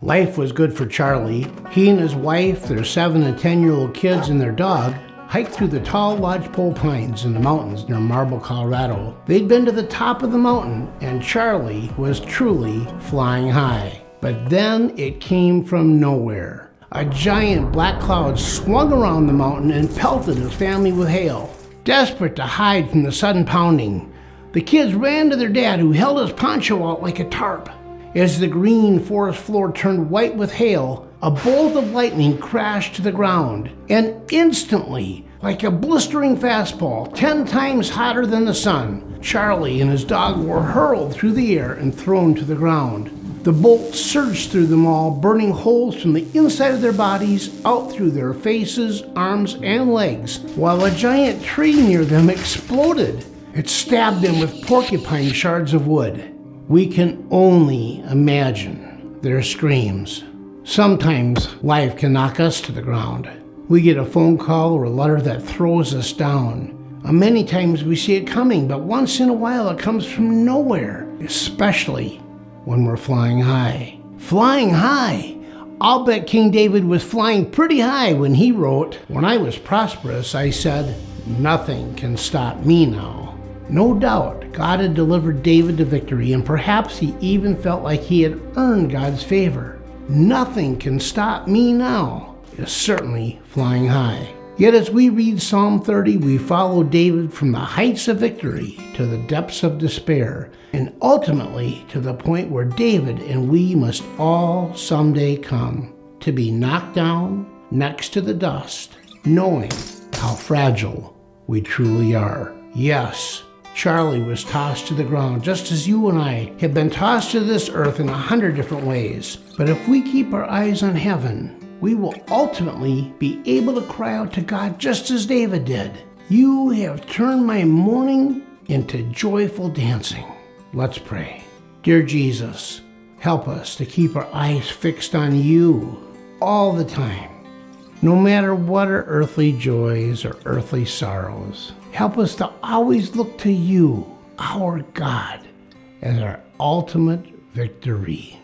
Life was good for Charlie. He and his wife, their 7 and 10-year-old kids, and their dog hiked through the tall lodgepole pines in the mountains near Marble, Colorado. They'd been to the top of the mountain, and Charlie was truly flying high. But then it came from nowhere. A giant black cloud swung around the mountain and pelted his family with hail. Desperate to hide from the sudden pounding, the kids ran to their dad, who held his poncho out like a tarp. As the green forest floor turned white with hail, a bolt of lightning crashed to the ground, and instantly, like a blistering fastball, 10 times hotter than the sun, Charlie and his dog were hurled through the air and thrown to the ground. The bolt surged through them all, burning holes from the inside of their bodies out through their faces, arms, and legs, while a giant tree near them exploded. It stabbed them with porcupine shards of wood. We can only imagine their screams. Sometimes life can knock us to the ground. We get a phone call or a letter that throws us down. Many times we see it coming, but once in a while it comes from nowhere, especially when we're flying high. Flying high! I'll bet King David was flying pretty high when he wrote, "When I was prosperous, I said, 'Nothing can stop me now.'" No doubt, God had delivered David to victory, and perhaps he even felt like he had earned God's favor. "Nothing can stop me now" is certainly flying high. Yet as we read Psalm 30, we follow David from the heights of victory to the depths of despair, and ultimately to the point where David and we must all someday come, to be knocked down next to the dust, knowing how fragile we truly are. Yes, Charlie was tossed to the ground, just as you and I have been tossed to this earth in 100 different ways. But if we keep our eyes on heaven, we will ultimately be able to cry out to God just as David did. "You have turned my mourning into joyful dancing." Let's pray. Dear Jesus, help us to keep our eyes fixed on you all the time. No matter what our earthly joys or earthly sorrows, help us to always look to you, our God, as our ultimate victory.